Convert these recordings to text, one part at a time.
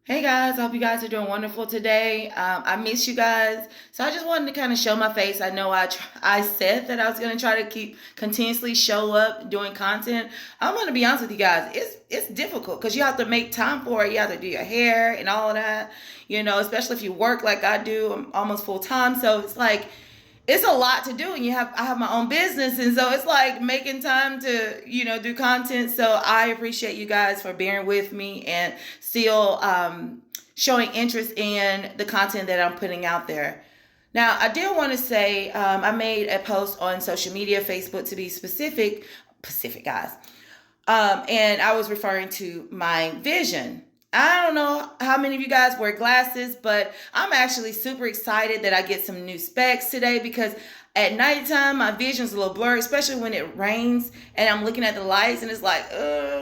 Hey guys, I hope you guys are doing wonderful today. I miss you guys, so I just wanted to kind of show my face. I know I said that I was gonna try to keep continuously show up doing content. I'm gonna be honest with you guys. It's difficult because you have to make time for it. You have to do your hair and all of that. Especially if you work like I do. I'm almost full time, so it's like it's a lot to do, and I have my own business, and so it's like making time to do content. So I appreciate you guys for bearing with me and still showing interest in the content that I'm putting out there. Now, I did want to say I made a post on social media, Facebook to be specific guys, and I was referring to my vision. I don't know how many of you guys wear glasses, but I'm actually super excited that I get some new specs today because at nighttime my vision's a little blurry, especially when it rains and I'm looking at the lights and it's like,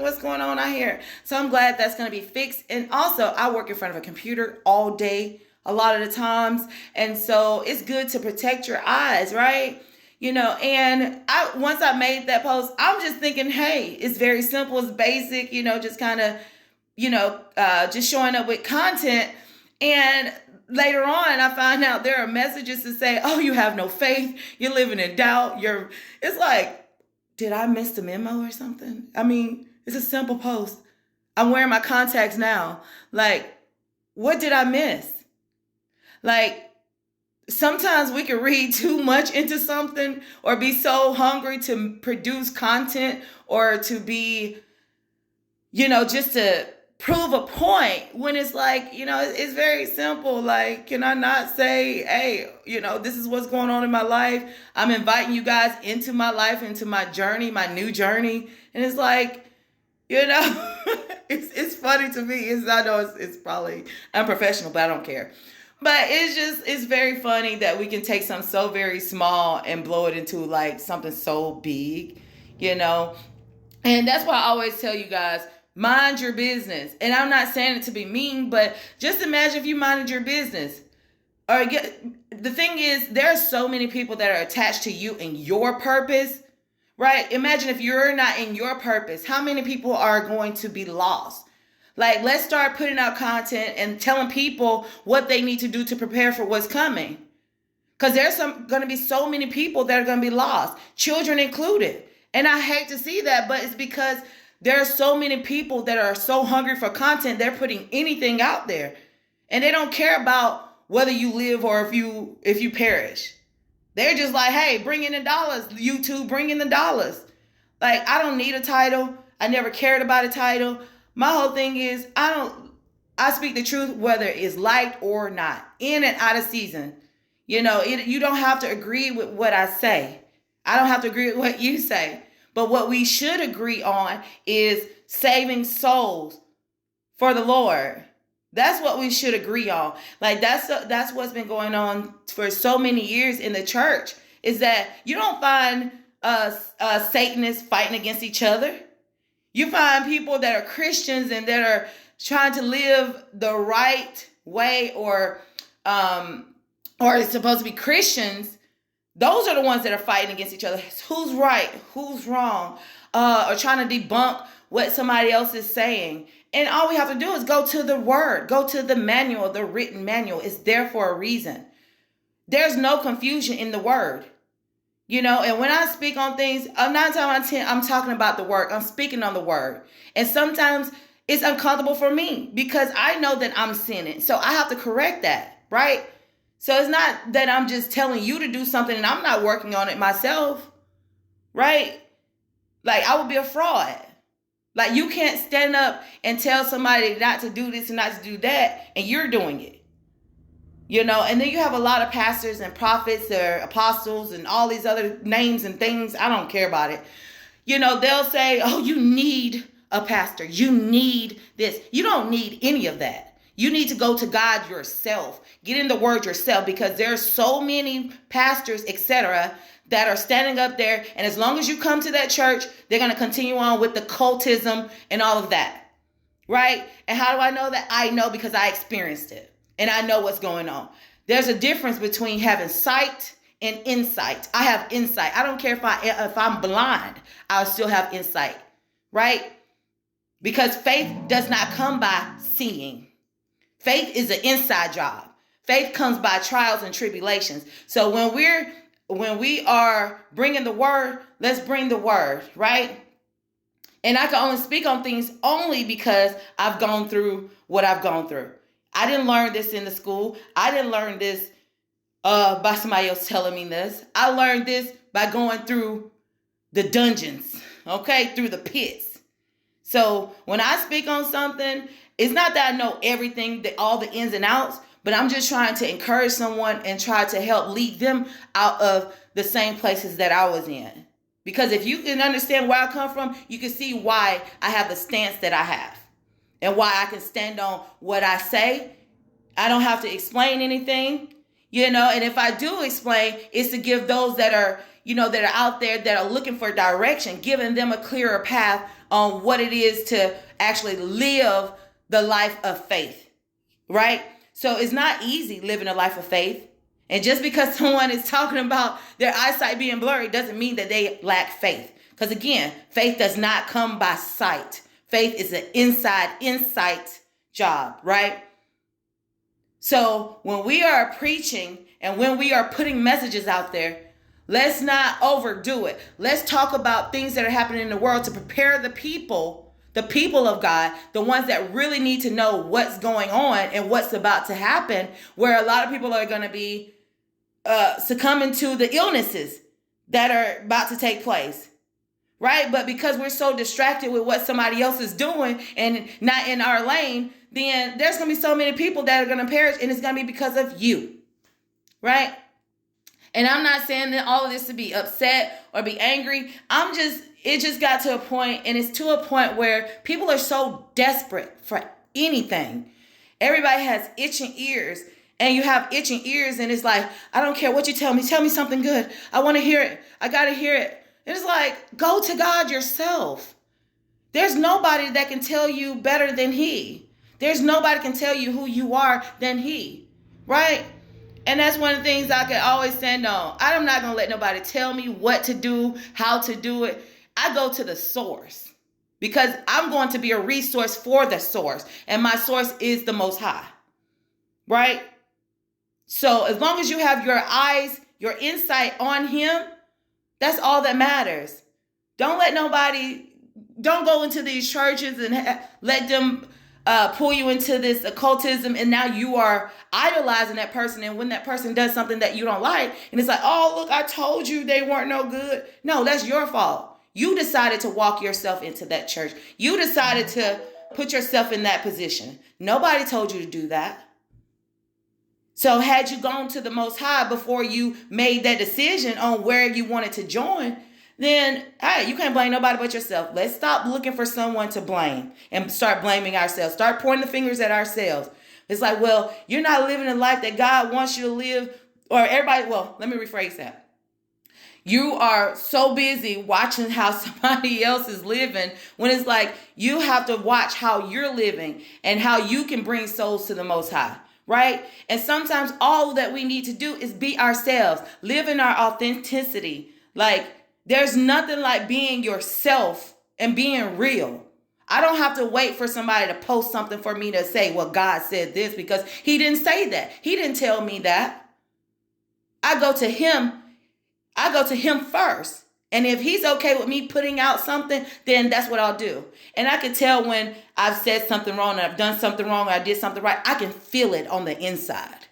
what's going on out here? So I'm glad that's going to be fixed. And also, I work in front of a computer all day, a lot of the times. And so it's good to protect your eyes, right? And once I made that post, I'm just thinking, hey, it's very simple, it's basic, just kind of just showing up with content. And later on, I find out there are messages to say, oh, you have no faith. You're living in doubt. It's like, did I miss the memo or something? I mean, it's a simple post. I'm wearing my contacts now. Like, what did I miss? Like, sometimes we can read too much into something or be so hungry to produce content or to be, just to prove a point when it's like, it's very simple. Like, can I not say, hey, this is what's going on in my life. I'm inviting you guys into my life, into my journey, my new journey. And it's like, it's funny to me. I know it's probably unprofessional, but I don't care. But it's very funny that we can take something so very small and blow it into like something so big, And that's why I always tell you guys, mind your business. And I'm not saying it to be mean, but just imagine if you minded your business. The thing is, there are so many people that are attached to you and your purpose, right? Imagine if you're not in your purpose, how many people are going to be lost? Like, let's start putting out content and telling people what they need to do to prepare for what's coming. Because there's going to be so many people that are going to be lost, children included. And I hate to see that, but it's because there are so many people that are so hungry for content, they're putting anything out there. And they don't care about whether you live or if you perish. They're just like, hey, bring in the dollars. YouTube, bring in the dollars. Like, I don't need a title. I never cared about a title. My whole thing is, I speak the truth whether it's liked or not, in and out of season. You don't have to agree with what I say. I don't have to agree with what you say. But what we should agree on is saving souls for the Lord. That's what we should agree on. Like, that's what's been going on for so many years in the church, is that you don't find Satanists fighting against each other. You find people that are Christians and that are trying to live the right way or it's supposed to be Christians. Those are the ones that are fighting against each other. Who's right? Who's wrong? Or trying to debunk what somebody else is saying. And all we have to do is go to the word, go to the manual, the written manual. It's there for a reason. There's no confusion in the word. And when I speak on things, 9 times out of 10, I'm talking about the word. I'm speaking on the word. And sometimes it's uncomfortable for me because I know that I'm sinning. So I have to correct that, right? So it's not that I'm just telling you to do something and I'm not working on it myself, right? Like, I would be a fraud. Like, you can't stand up and tell somebody not to do this and not to do that, and you're doing it. And then you have a lot of pastors and prophets or apostles and all these other names and things. I don't care about it. They'll say, oh, you need a pastor. You need this. You don't need any of that. You need to go to God yourself. Get in the word yourself, because there are so many pastors, etc., that are standing up there. And as long as you come to that church, they're going to continue on with the cultism and all of that. Right? And how do I know that? I know because I experienced it. And I know what's going on. There's a difference between having sight and insight. I have insight. I don't care if I'm blind, I'll still have insight. Right? Because faith does not come by seeing. Faith is an inside job. Faith comes by trials and tribulations. So when we are bringing the word, let's bring the word, right? And I can only speak on things only because I've gone through what I've gone through. I didn't learn this in the school. I didn't learn this by somebody else telling me this. I learned this by going through the dungeons, okay, through the pits. So when I speak on something, it's not that I know everything, all the ins and outs, but I'm just trying to encourage someone and try to help lead them out of the same places that I was in. Because if you can understand where I come from, you can see why I have the stance that I have and why I can stand on what I say. I don't have to explain anything, and if I do explain, it's to give those that are, that are out there that are looking for direction, giving them a clearer path on what it is to actually live the life of faith, right? So it's not easy living a life of faith. And just because someone is talking about their eyesight being blurry doesn't mean that they lack faith. Because again, faith does not come by sight. Faith is an insight job, right? So when we are preaching and when we are putting messages out there, let's not overdo it. Let's talk about things that are happening in the world to prepare the people of God, the ones that really need to know what's going on and what's about to happen, where a lot of people are going to be succumbing to the illnesses that are about to take place, right? But because we're so distracted with what somebody else is doing and not in our lane, then there's going to be so many people that are going to perish, and it's going to be because of you, right? And I'm not saying that all of this to be upset or be angry. It just got to a point, and it's to a point where people are so desperate for anything. Everybody has itching ears, and you have itching ears, and it's like, I don't care what you tell me. Tell me something good. I want to hear it. I got to hear it. It's like, go to God yourself. There's nobody that can tell you better than He. There's nobody can tell you who you are than He, right? And that's one of the things I can always stand on. I'm not going to let nobody tell me what to do, how to do it. I go to the source because I'm going to be a resource for the source. And my source is the Most High, right? So as long as you have your eyes, your insight on Him, that's all that matters. Don't go into these churches and let them pull you into this occultism, and now you are idolizing that person. And when that person does something that you don't like, and it's like, oh, look, I told you they weren't no good. No, that's your fault. You decided to walk yourself into that church. You decided to put yourself in that position. Nobody told you to do that. So had you gone to the Most High before you made that decision on where you wanted to join, then, hey, you can't blame nobody but yourself. Let's stop looking for someone to blame and start blaming ourselves. Start pointing the fingers at ourselves. It's like, well, you're not living the life that God wants you to live. Or everybody, well, let me rephrase that. You are so busy watching how somebody else is living when it's like you have to watch how you're living and how you can bring souls to the Most High. Right? And sometimes all that we need to do is be ourselves, live in our authenticity. Like, there's nothing like being yourself and being real. I don't have to wait for somebody to post something for me to say, well, God said this, because He didn't say that. He didn't tell me that. I go to Him first. And if He's okay with me putting out something, then that's what I'll do. And I can tell when I've said something wrong, and I've done something wrong, or I did something right. I can feel it on the inside,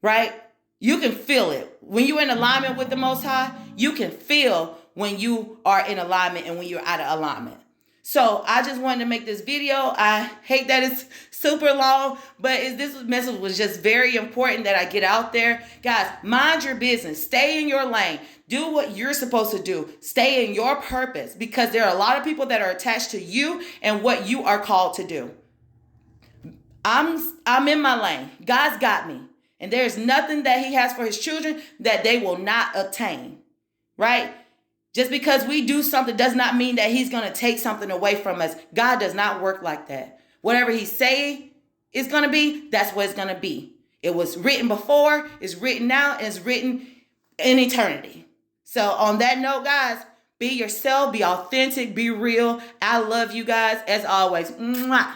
right? You can feel it. When you're in alignment with the Most High, you can feel when you are in alignment and when you're out of alignment. So I just wanted to make this video. I hate that it's super long, but this message was just very important that I get out there. Guys, mind your business. Stay in your lane. Do what you're supposed to do. Stay in your purpose, because there are a lot of people that are attached to you and what you are called to do. I'm in my lane. God's got me. And there's nothing that He has for His children that they will not obtain, right? Just because we do something does not mean that He's going to take something away from us. God does not work like that. Whatever He say is going to be, that's what it's going to be. It was written before, it's written now, and it's written in eternity. So on that note, guys, be yourself, be authentic, be real. I love you guys as always. Mwah.